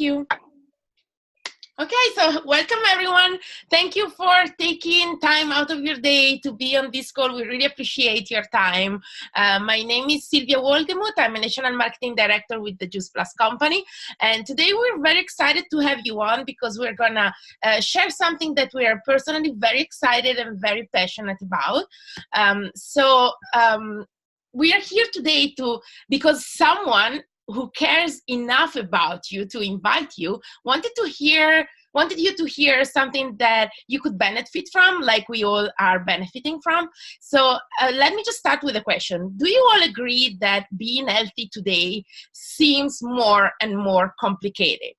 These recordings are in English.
you. Okay, so welcome everyone. Thank you for taking time out of your day to be on this call. We really appreciate your time. My name is Sylvia Woldemuth. I'm a National Marketing Director with the Juice Plus company. And today we're very excited to have you on because we're gonna share something that we are personally very excited and very passionate about. We are here today because someone who cares enough about you to invite you wanted you to hear something that you could benefit from, like we all are benefiting from. So let me just start with a question. Do you all agree that being healthy today seems more and more complicated?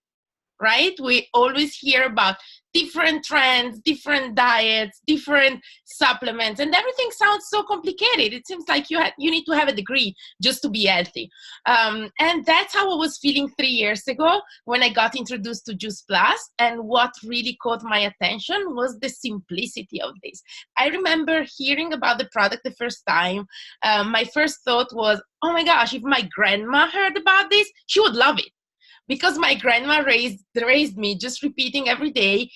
Right? We always hear about different trends, different diets, different supplements, and everything sounds so complicated. It seems like you need to have a degree just to be healthy. And that's how I was feeling 3 years ago when I got introduced to Juice Plus. And what really caught my attention was the simplicity of this. I remember hearing about the product the first time. My first thought was, oh my gosh, if my grandma heard about this, she would love it. Because my grandma raised me just repeating every day,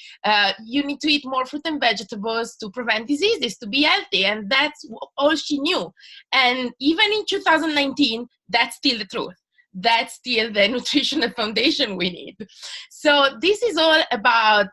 you need to eat more fruit and vegetables to prevent diseases, to be healthy. And that's all she knew. And even in 2019, that's still the truth. That's still the nutritional foundation we need. So this is all about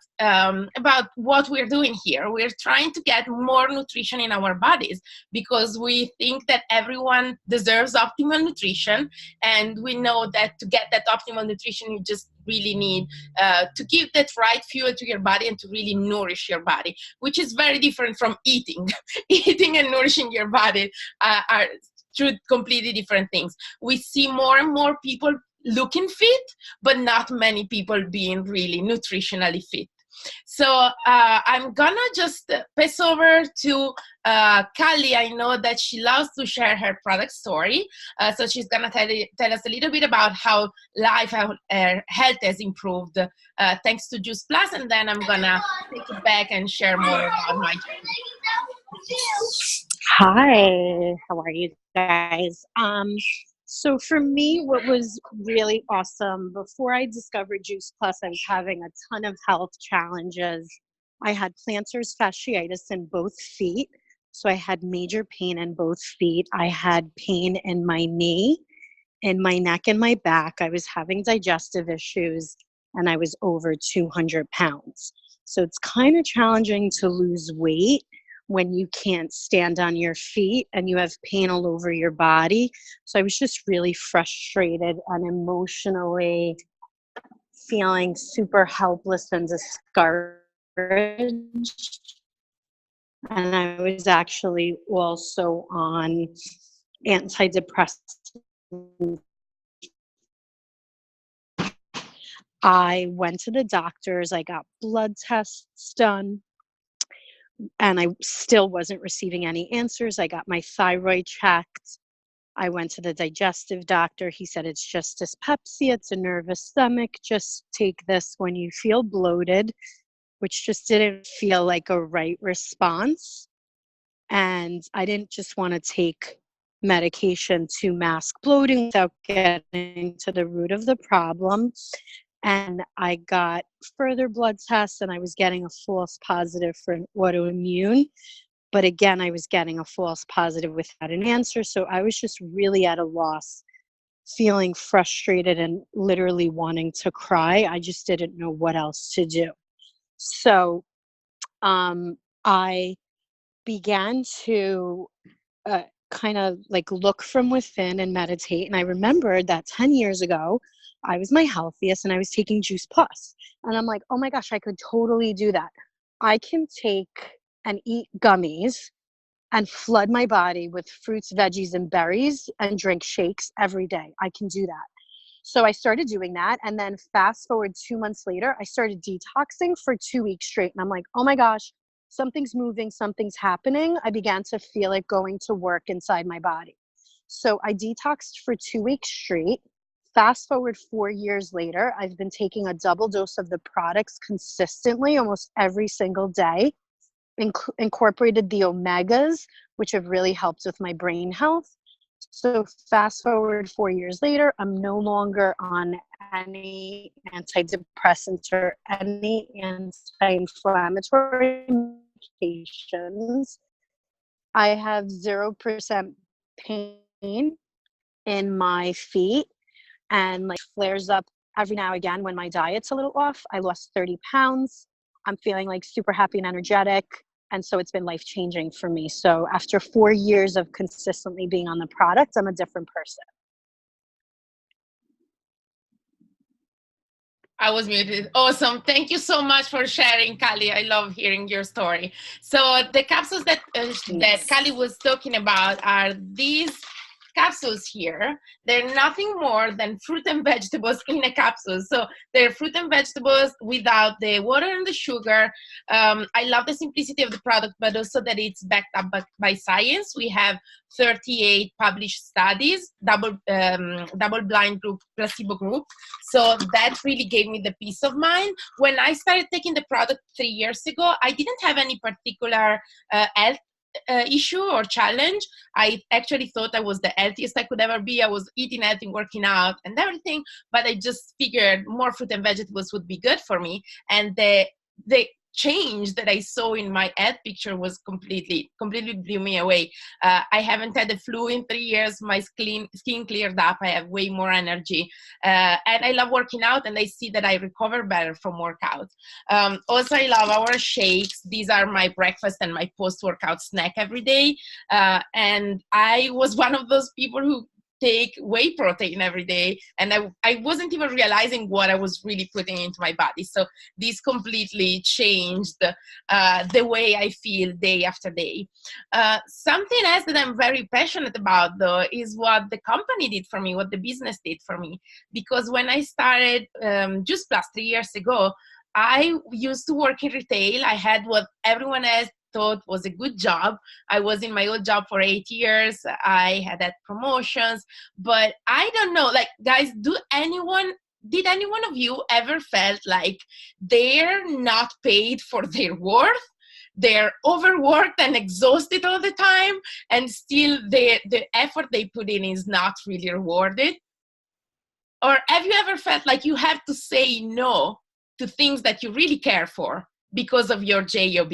what we're doing here. We're trying to get more nutrition in our bodies because we think that everyone deserves optimal nutrition. And we know that to get that optimal nutrition, you just really need to give that right fuel to your body and to really nourish your body, which is very different from eating. Eating and nourishing your body are two completely different things. We see more and more people looking fit, but not many people being really nutritionally fit. So I'm gonna just pass over to Kali. I know that she loves to share her product story. So she's gonna tell us a little bit about how health has improved thanks to Juice Plus, and then I'm gonna take it back and share more about my journey. Hi, how are you guys? So for me, what was really awesome, before I discovered Juice Plus, I was having a ton of health challenges. I had plantar fasciitis in both feet, so I had major pain in both feet. I had pain in my knee, in my neck, and my back. I was having digestive issues, and I was over 200 pounds. So it's kind of challenging to lose weight when you can't stand on your feet and you have pain all over your body. So I was just really frustrated and emotionally feeling super helpless and discouraged. And I was actually also on antidepressants. I went to the doctors, I got blood tests done, and I still wasn't receiving any answers. I got my thyroid checked. I went to the digestive doctor. He said, it's just dyspepsia. It's a nervous stomach. Just take this when you feel bloated, which just didn't feel like a right response. And I didn't just want to take medication to mask bloating without getting to the root of the problem. And I got further blood tests, and I was getting a false positive for an autoimmune. But again, I was getting a false positive without an answer. So I was just really at a loss, feeling frustrated and literally wanting to cry. I just didn't know what else to do. So I began to kind of like look from within and meditate. And I remembered that 10 years ago, I was my healthiest and I was taking Juice Plus. And I'm like, oh my gosh, I could totally do that. I can take and eat gummies and flood my body with fruits, veggies, and berries and drink shakes every day. I can do that. So I started doing that. And then fast forward 2 months later, I started detoxing for 2 weeks straight. And I'm like, oh my gosh, something's moving, something's happening. I began to feel it going to work inside my body. So I detoxed for 2 weeks straight. Fast forward 4 years later, I've been taking a double dose of the products consistently, almost every single day, incorporated the omegas, which have really helped with my brain health. So fast forward 4 years later, I'm no longer on any antidepressants or any anti-inflammatory medications. I have 0% pain in my feet, and like flares up every now and again when my diet's a little off. I lost 30 pounds. I'm feeling like super happy and energetic. And so it's been life changing for me. So after 4 years of consistently being on the product, I'm a different person. I was muted. Awesome. Thank you so much for sharing, Kali. I love hearing your story. So the capsules that Kali was talking about are these capsules here. They're nothing more than fruit and vegetables in a capsule. So they're fruit and vegetables without the water and the sugar. I love the simplicity of the product, but also that it's backed up by science. We have 38 published studies, double blind group, placebo group. So that really gave me the peace of mind. When I started taking the product 3 years ago, I didn't have any particular health issue or challenge. I actually thought I was the healthiest I could ever be. I was eating healthy, working out and everything, but I just figured more fruit and vegetables would be good for me. And the change that I saw in my health picture was completely blew me away. I haven't had the flu in 3 years. My skin cleared up. I have way more energy. And I love working out, and I see that I recover better from workouts. Also, I love our shakes. These are my breakfast and my post-workout snack every day. And I was one of those people who take whey protein every day, and I wasn't even realizing what I was really putting into my body. So this completely changed the way I feel day after day. Something else that I'm very passionate about, though, is what the company did for me, what the business did for me. Because when I started Juice Plus 3 years ago, I used to work in retail. I had what everyone else thought was a good job. I was in my old job for 8 years. I had promotions, but I don't know, like, guys, did any one of you ever felt like they're not paid for their worth? They're overworked and exhausted all the time, and still the effort they put in is not really rewarded? Or have you ever felt like you have to say no to things that you really care for because of your job?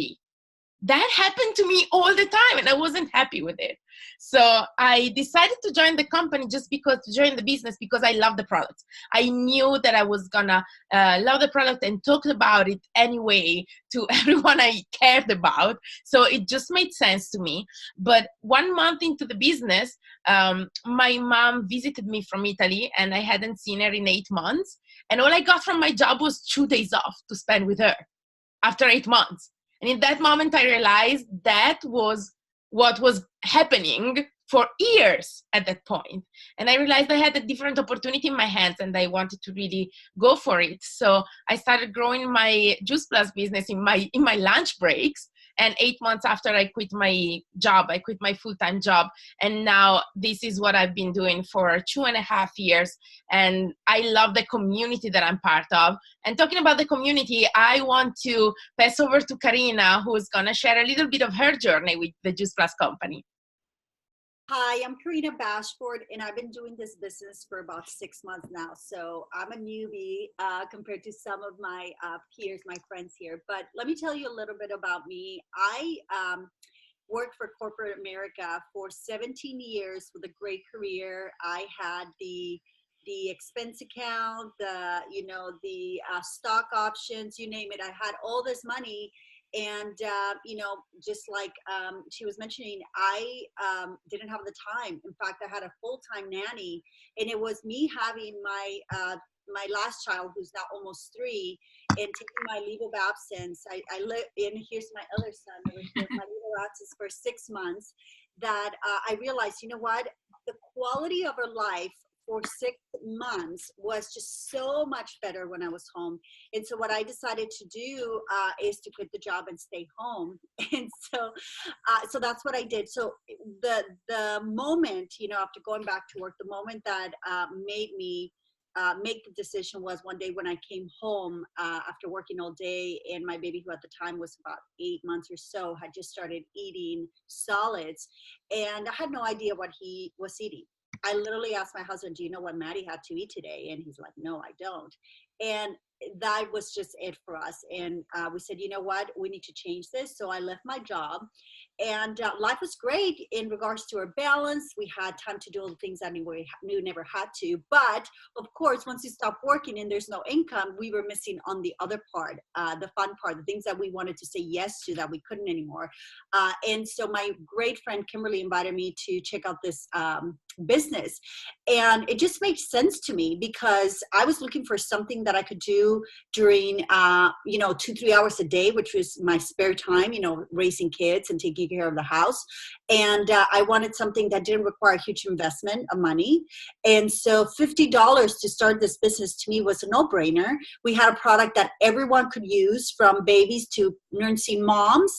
That happened to me all the time, and I wasn't happy with it. So I decided to join the company to join the business, because I love the product. I knew that I was gonna love the product and talk about it anyway to everyone I cared about. So it just made sense to me. But 1 month into the business, my mom visited me from Italy, and I hadn't seen her in 8 months. And all I got from my job was 2 days off to spend with her after 8 months. And in that moment, I realized that was what was happening for years at that point. And I realized I had a different opportunity in my hands, and I wanted to really go for it. So I started growing my Juice Plus business in my lunch breaks. And 8 months after I quit my job, I quit my full-time job. And now this is what I've been doing for 2.5 years. And I love the community that I'm part of. And talking about the community, I want to pass over to Karina, who's going to share a little bit of her journey with the Juice Plus company. Hi, I'm Karina Bashford, and I've been doing this business for about 6 months now. So I'm a newbie compared to some of my peers, my friends here. But let me tell you a little bit about me. I worked for corporate America for 17 years with a great career. I had the expense account, the stock options, you name it. I had all this money. And, just like she was mentioning, I didn't have the time. In fact, I had a full-time nanny, and it was me having my last child, who's now almost 3, and taking my leave of absence. I live, and here's my other son over here, my leave of absence for 6 months, that I realized, you know what, the quality of her life for 6 months was just so much better when I was home. And so what I decided to do is to quit the job and stay home. And so that's what I did. So the moment, after going back to work, the moment that made me make the decision was one day when I came home after working all day, and my baby, who at the time was about 8 months or so, had just started eating solids, and I had no idea what he was eating. I literally asked my husband, do you know what Maddie had to eat today? And he's like, no, I don't. And that was just it for us. And we said, you know what, we need to change this. So I left my job, and life was great in regards to our balance. We had time to do all the things that we knew never had to. But of course, once you stop working and there's no income, we were missing on the other part, the fun part, the things that we wanted to say yes to that we couldn't anymore. And so my great friend Kimberly invited me to check out this business. And it just made sense to me because I was looking for something that I could do during, 2-3 hours a day, which was my spare time, raising kids and taking care of the house. And I wanted something that didn't require a huge investment of money. And so $50 to start this business to me was a no-brainer. We had a product that everyone could use, from babies to nursing moms.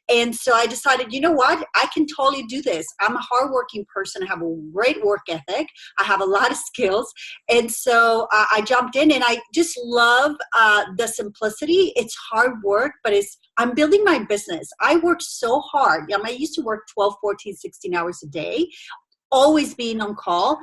And so I decided, you know what, I can totally do this. I'm a hardworking person. I have a great work ethic. I have a lot of skills. And so I jumped in, and I just love the simplicity. It's hard work, but I'm building my business. I work so hard. I used to work 12, 14, 16 hours a day, always being on call.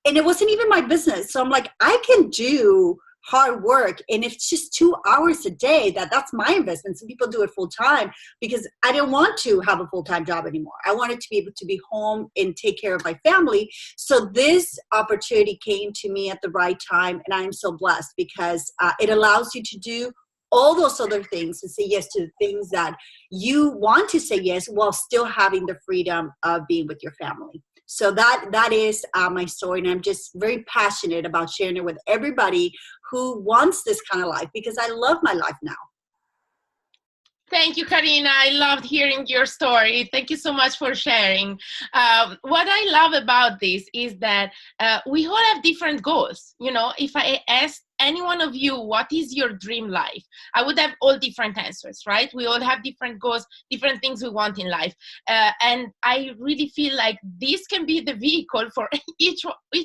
And it wasn't even my business. So I'm like, I can do hard work. And if it's just 2 hours a day, that's my investment. Some people do it full time, because I didn't want to have a full-time job anymore. I wanted to be able to be home and take care of my family. So this opportunity came to me at the right time. And I'm so blessed because it allows you to do all those other things, and say yes to the things that you want to say yes, while still having the freedom of being with your family. So that is my story, and I'm just very passionate about sharing it with everybody who wants this kind of life, because I love my life now. Thank you, Karina. I loved hearing your story. Thank you so much for sharing. What I love about this is that we all have different goals. If I asked any one of you, what is your dream life? I would have all different answers, right? We all have different goals, different things we want in life. And I really feel like this can be the vehicle for each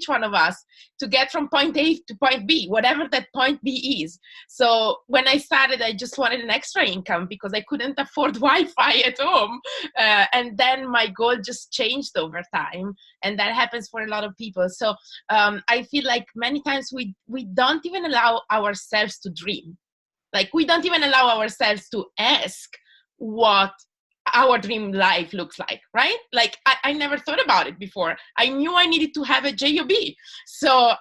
one of us to get from point A to point B, whatever that point B is. So when I started, I just wanted an extra income because I couldn't afford Wi-Fi at home. And then my goal just changed over time. And that happens for a lot of people. So I feel like many times we don't even allow ourselves to dream. Like, we don't even allow ourselves to ask what our dream life looks like, right? Like, I never thought about it before. I knew I needed to have a job. So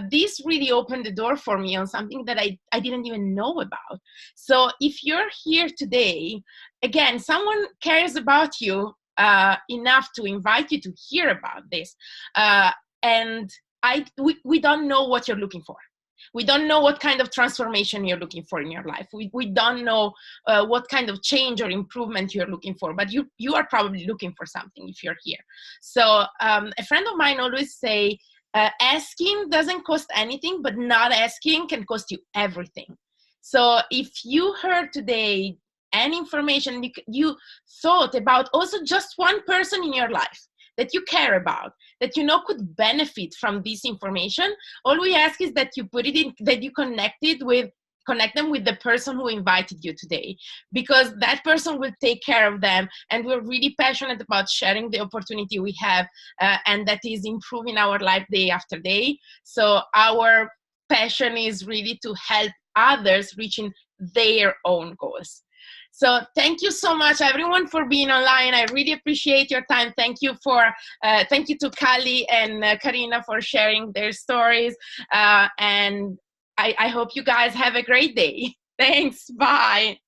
this really opened the door for me on something that I didn't even know about. So if you're here today, again, someone cares about you enough to invite you to hear about this. And we don't know what you're looking for. We don't know what kind of transformation you're looking for in your life. We don't know what kind of change or improvement you're looking for, but you are probably looking for something if you're here. So a friend of mine always say, asking doesn't cost anything, but not asking can cost you everything. So if you heard today any information you thought about, also just one person in your life that you care about, that could benefit from this information, all we ask is that you put it in, that you connect them with the person who invited you today, because that person will take care of them. And we're really passionate about sharing the opportunity we have, and that is improving our life day after day. So our passion is really to help others reaching their own goals. So thank you so much, everyone, for being online. I really appreciate your time. Thank you to Kali and Karina for sharing their stories. And I hope you guys have a great day. Thanks. Bye.